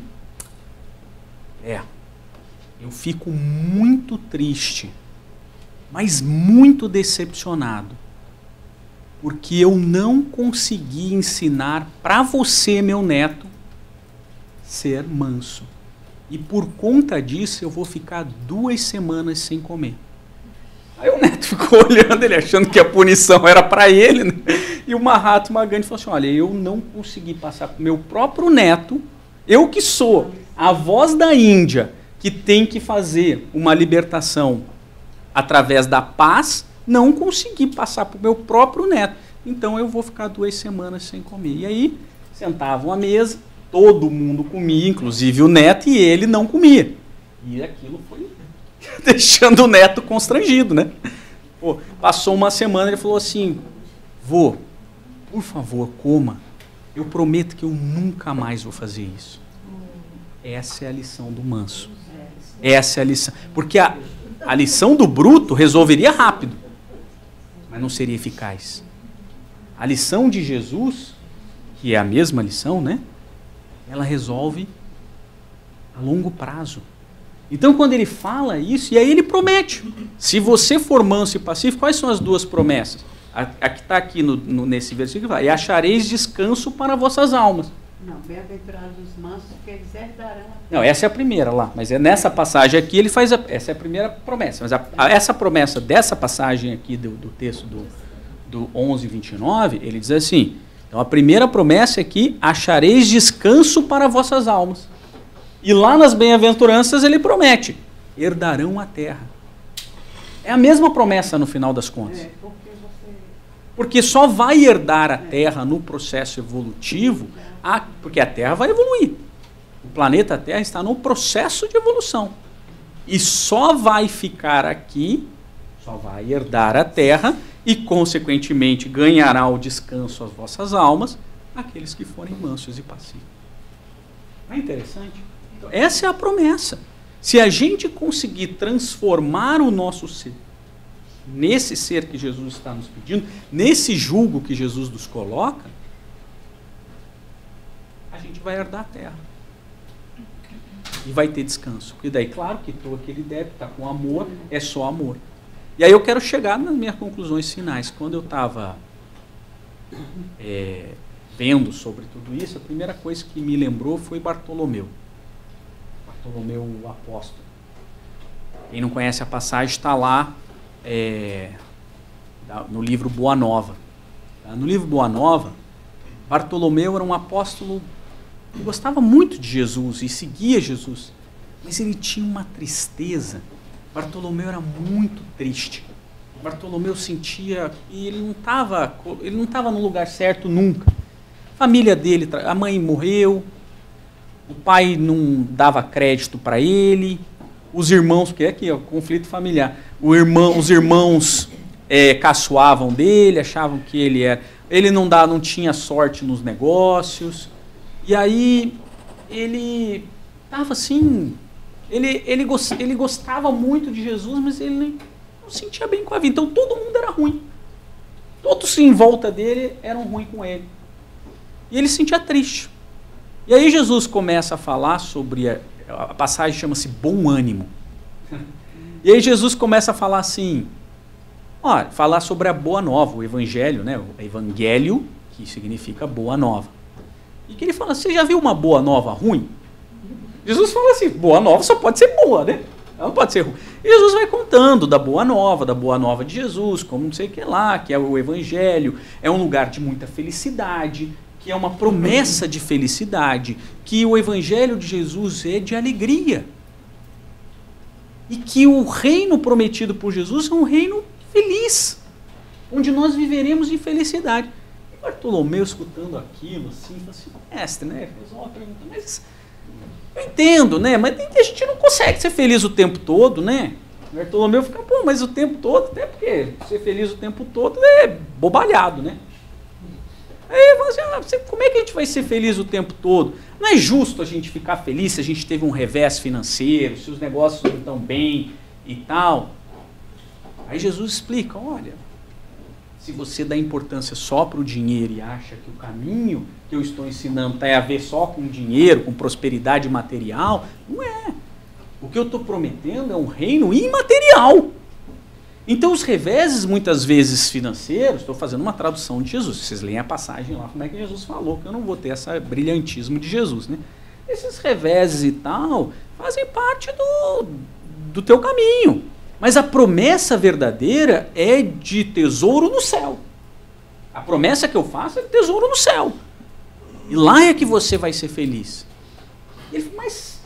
eu fico muito triste, mas muito decepcionado, porque eu não consegui ensinar para você, meu neto, ser manso. E por conta disso eu vou ficar 2 semanas sem comer. Aí o neto ficou olhando, ele achando que a punição era para ele, né? E o Mahatma Gandhi falou assim: olha, eu não consegui passar para o meu próprio neto, eu que sou a voz da Índia, que tem que fazer uma libertação através da paz, não consegui passar para o meu próprio neto. Então eu vou ficar 2 semanas sem comer. E aí sentavam à mesa, todo mundo comia, inclusive o neto, e ele não comia. E aquilo foi deixando o neto constrangido, né? Pô, passou uma semana, ele falou assim: vô, por favor, coma. Eu prometo que eu nunca mais vou fazer isso. Essa é a lição do manso. Essa é a lição. Porque a lição do bruto resolveria rápido, mas não seria eficaz. A lição de Jesus, que é a mesma lição, né? Ela resolve a longo prazo. Então, quando ele fala isso, e aí ele promete: se você for manso e pacífico, quais são as 2 promessas? A que está aqui nesse versículo, vai: e achareis descanso para vossas almas. Não, bem-aventurados os mansos, que eles herdarão a terra. Não, essa é a primeira lá, mas é nessa passagem aqui ele faz essa é a primeira promessa. Mas essa promessa dessa passagem aqui do texto do 11:29, ele diz assim: então a primeira promessa é que achareis descanso para vossas almas. E lá nas bem-aventuranças ele promete: herdarão a terra. É a mesma promessa no final das contas. Porque só vai herdar a terra no processo evolutivo, porque a terra vai evoluir. O planeta Terra está no processo de evolução. E só vai ficar aqui, só vai herdar a terra e, consequentemente, ganhará o descanso as vossas almas, aqueles que forem mansos e pacíficos. Não é interessante? Então, essa é a promessa. Se a gente conseguir transformar o nosso ser nesse ser que Jesus está nos pedindo, nesse jugo que Jesus nos coloca, a gente vai herdar a terra. E vai ter descanso. Porque daí, claro que todo aquele débito está com amor, é só amor. E aí eu quero chegar nas minhas conclusões finais. Quando eu estava vendo sobre tudo isso, a primeira coisa que me lembrou foi Bartolomeu. Bartolomeu o apóstolo. Quem não conhece a passagem está lá no livro Boa Nova. No livro Boa Nova, Bartolomeu era um apóstolo que gostava muito de Jesus e seguia Jesus, mas ele tinha uma tristeza. Bartolomeu era muito triste. Bartolomeu sentia que ele não estava no lugar certo nunca. A família dele, a mãe morreu, o pai não dava crédito para ele, os irmãos, porque é aqui, ó, conflito familiar, os irmãos caçoavam dele, achavam que ele não tinha sorte nos negócios. E aí ele estava assim, ele gostava muito de Jesus, mas ele não sentia bem com a vida. Então todo mundo era ruim. Todos em volta dele eram ruins com ele. E ele se sentia triste. E aí Jesus começa a falar sobre, a passagem chama-se Bom Ânimo. E aí Jesus começa a falar assim, falar sobre a Boa Nova, o Evangelho, né? O Evangelho, que significa Boa Nova. E que ele fala: você já viu uma boa nova ruim? Jesus fala assim: boa nova só pode ser boa, né? Ela não pode ser ruim. E Jesus vai contando da boa nova de Jesus, como não sei o que lá, que é o Evangelho, é um lugar de muita felicidade, que é uma promessa de felicidade, que o Evangelho de Jesus é de alegria. E que o reino prometido por Jesus é um reino feliz, onde nós viveremos em felicidade. Bartolomeu, escutando aquilo, assim, falou assim, mestre, né? Resolve a pergunta, mas eu entendo, né? Mas a gente não consegue ser feliz o tempo todo, né? Bartolomeu fica, pô, mas o tempo todo, até porque ser feliz o tempo todo é bobalhado, né? Aí fala assim, como é que a gente vai ser feliz o tempo todo? Não é justo a gente ficar feliz se a gente teve um revés financeiro, se os negócios não estão bem e tal. Aí Jesus explica, olha, se você dá importância só para o dinheiro e acha que o caminho que eu estou ensinando tem a ver só com dinheiro, com prosperidade material, não é. O que eu estou prometendo é um reino imaterial. Então os reveses, muitas vezes financeiros, estou fazendo uma tradução de Jesus, vocês leem a passagem lá, como é que Jesus falou, que eu não vou ter esse brilhantismo de Jesus, né? Esses reveses e tal fazem parte do teu caminho. Mas a promessa verdadeira é de tesouro no céu. A promessa que eu faço é de tesouro no céu. E lá é que você vai ser feliz. Ele falou, mas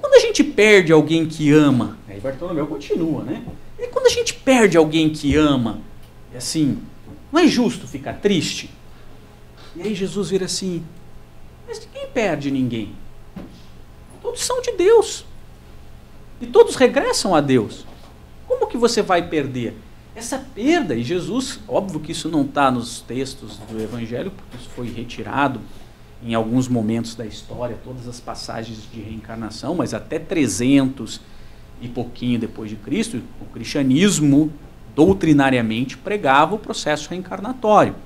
quando a gente perde alguém que ama, aí Bartolomeu continua, né? E quando a gente perde alguém que ama, é assim, não é justo ficar triste? E aí Jesus vira assim, mas ninguém perde ninguém. Todos são de Deus. E todos regressam a Deus. Como que você vai perder? Essa perda, e Jesus, óbvio que isso não está nos textos do Evangelho, porque isso foi retirado em alguns momentos da história, todas as passagens de reencarnação, mas até 300 e pouquinho depois de Cristo, o cristianismo doutrinariamente pregava o processo reencarnatório.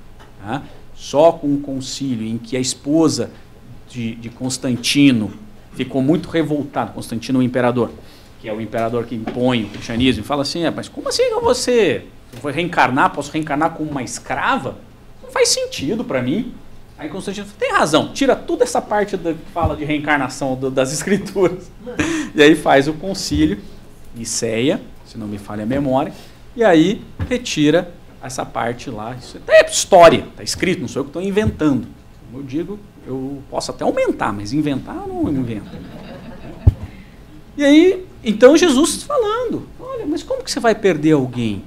Tá? Só com o concílio em que a esposa de Constantino ficou muito revoltada, Constantino o imperador, que é o imperador que impõe o cristianismo, e fala assim, mas como assim que você vai reencarnar, posso reencarnar como uma escrava? Não faz sentido para mim. Aí Constantino fala, tem razão, tira toda essa parte que fala de reencarnação das escrituras. E aí faz o concílio, Niceia, se não me falha a memória, e aí retira essa parte lá. Isso é história, está escrito, não sou eu que estou inventando. Como eu digo, eu posso até aumentar, mas inventar eu não invento. E aí, então Jesus falando, olha, mas como que você vai perder alguém?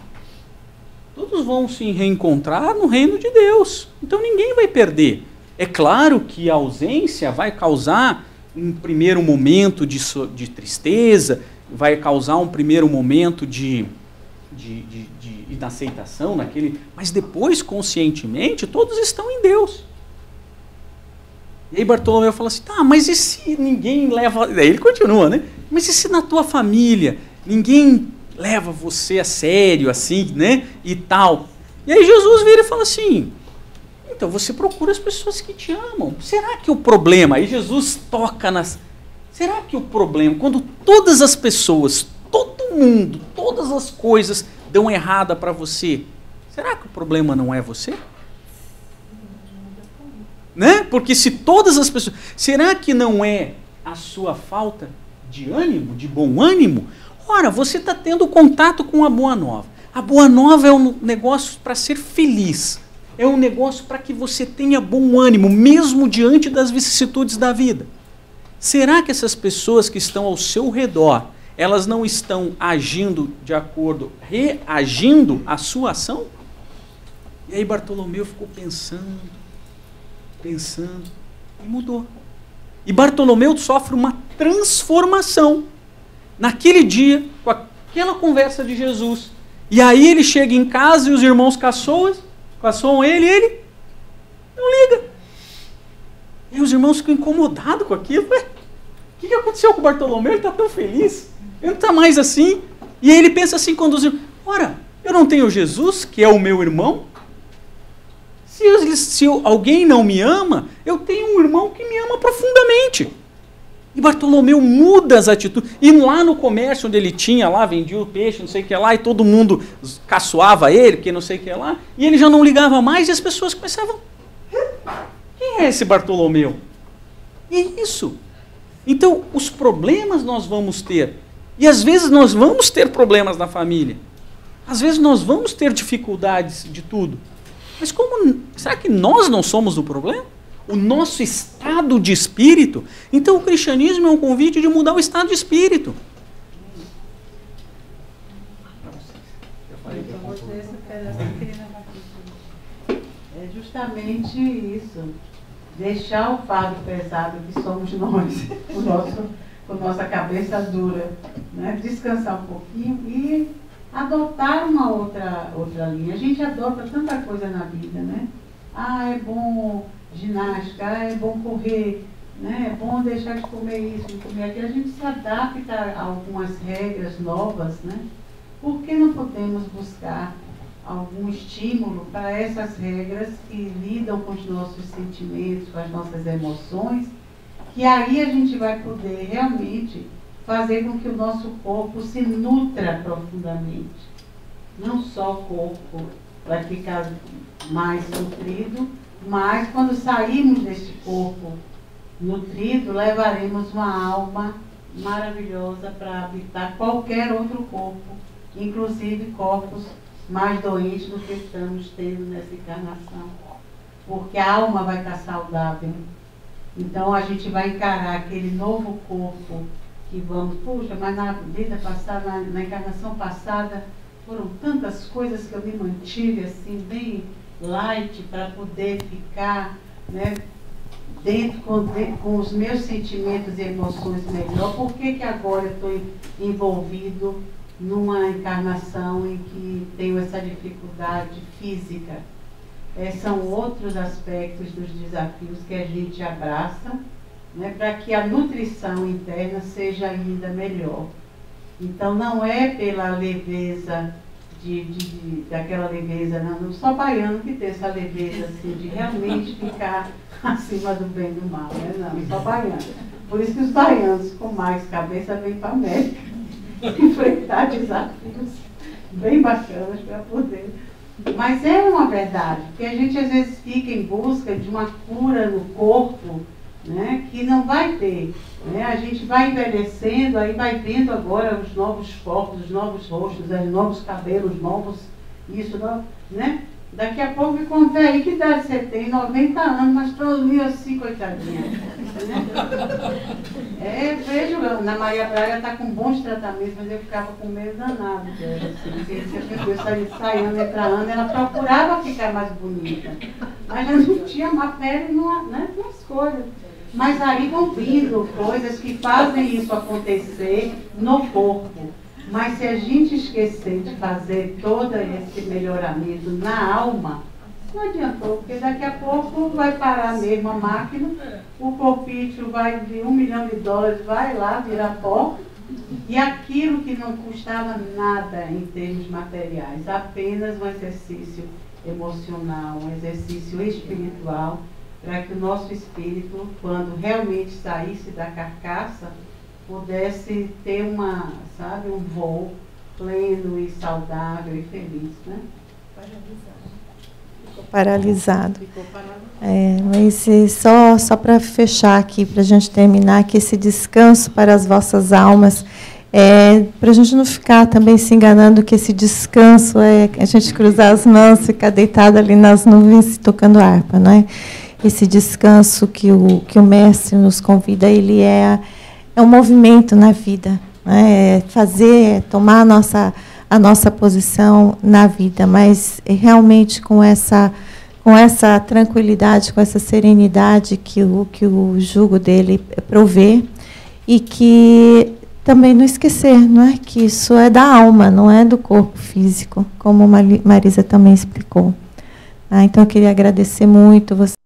Todos vão se reencontrar no reino de Deus. Então ninguém vai perder. É claro que a ausência vai causar um primeiro momento de tristeza, vai causar um primeiro momento de inaceitação naquele, mas depois, conscientemente, todos estão em Deus. E aí Bartolomeu fala assim, tá, mas e se ninguém leva... Daí ele continua, né? Mas e se na tua família ninguém leva você a sério, assim, né? E tal. E aí Jesus vira e fala assim, então você procura as pessoas que te amam. Será que o problema... Aí Jesus toca nas... Será que o problema, quando todas as pessoas, todo mundo, todas as coisas dão errada para você, será que o problema não é você? Né? Porque se todas as pessoas... Será que não é a sua falta de ânimo, de bom ânimo? Ora, você está tendo contato com a Boa Nova. A Boa Nova é um negócio para ser feliz. É um negócio para que você tenha bom ânimo, mesmo diante das vicissitudes da vida. Será que essas pessoas que estão ao seu redor, elas não estão agindo de acordo, reagindo à sua ação? E aí Bartolomeu ficou pensando e mudou. E Bartolomeu sofre uma transformação naquele dia, com aquela conversa de Jesus. E aí ele chega em casa e os irmãos caçoam ele e ele não liga. E os irmãos ficam incomodados com aquilo. Ué, o que aconteceu com o Bartolomeu? Ele está tão feliz. Ele não está mais assim. E aí ele pensa assim, quando os irmãos... Ora, eu não tenho Jesus, que é o meu irmão? Se alguém não me ama, eu tenho um irmão que me ama profundamente. E Bartolomeu muda as atitudes. E lá no comércio onde ele tinha, lá vendia o peixe, não sei o que lá, e todo mundo caçoava ele, porque não sei o que lá, e ele já não ligava mais, e as pessoas começavam... Quem é esse Bartolomeu? E é isso. Então, os problemas nós vamos ter. E às vezes nós vamos ter problemas na família. Às vezes nós vamos ter dificuldades de tudo. Mas será que nós não somos o problema? O nosso estado de espírito? Então o cristianismo é um convite de mudar o estado de espírito. justamente isso. Deixar o fardo pesado que somos nós, com nossa cabeça dura, né? Descansar um pouquinho e adotar uma outra linha. A gente adota tanta coisa na vida, né? Ah, é bom ginástica, ah, é bom correr, né? É bom deixar de comer isso, de comer aquilo. A gente se adapta a algumas regras novas, né? Por que não podemos buscar algum estímulo para essas regras que lidam com os nossos sentimentos, com as nossas emoções, que aí a gente vai poder realmente fazer com que o nosso corpo se nutra profundamente. Não só o corpo vai ficar mais nutrido, mas quando sairmos deste corpo nutrido, levaremos uma alma maravilhosa para habitar qualquer outro corpo, inclusive corpos mais doentes do que estamos tendo nessa encarnação. Porque a alma vai estar saudável. Então a gente vai encarar aquele novo corpo que vamos, puxa, mas na vida passada, na encarnação passada, foram tantas coisas que eu me mantive assim, bem light, para poder ficar, né, dentro com os meus sentimentos e emoções melhor. Por que agora eu estou envolvido numa encarnação em que tenho essa dificuldade física? São outros aspectos dos desafios que a gente abraça, né, para que a nutrição interna seja ainda melhor. Então não é pela leveza, daquela leveza, não só baiano que tem essa leveza assim, de realmente ficar acima do bem e do mal, né? Não, só baiano. Por isso que os baianos com mais cabeça vêm para a América enfrentar desafios bem bacanas para poder. Mas é uma verdade, porque a gente às vezes fica em busca de uma cura no corpo, né, que não vai ter. Né? A gente vai envelhecendo, aí vai vendo agora os novos corpos, os novos rostos, os novos cabelos, novos isso, né? Daqui a pouco, quando aí, que idade você tem? 90 anos, mas todo meio assim, coitadinha. Né? Vejo, na Maria Braga está com bons tratamentos, mas eu ficava com medo danado dela, assim, porque você sai ano, entra ano, ela procurava ficar mais bonita, mas já não tinha má pele, né, nas coisas. Mas aí vão vindo coisas que fazem isso acontecer no corpo. Mas se a gente esquecer de fazer todo esse melhoramento na alma, não adiantou, porque daqui a pouco vai parar mesmo a máquina, o corpício vai de $1 milhão, vai lá virar pó, e aquilo que não custava nada em termos materiais, apenas um exercício emocional, um exercício espiritual, para que o nosso espírito, quando realmente saísse da carcaça, pudesse ter um voo pleno e saudável e feliz, né? Paralisado. Ficou paralisado. Mas só para fechar aqui, para a gente terminar aqui esse descanso para as vossas almas, para a gente não ficar também se enganando que esse descanso é a gente cruzar as mãos, ficar deitado ali nas nuvens tocando harpa, não é? Esse descanso que o mestre nos convida, ele é um movimento na vida, né? Tomar a nossa posição na vida, mas realmente com essa tranquilidade, com essa serenidade que o jugo dele provê, e que também não esquecer, não é, que isso é da alma, não é do corpo físico, como Marisa também explicou. Então eu queria agradecer muito você.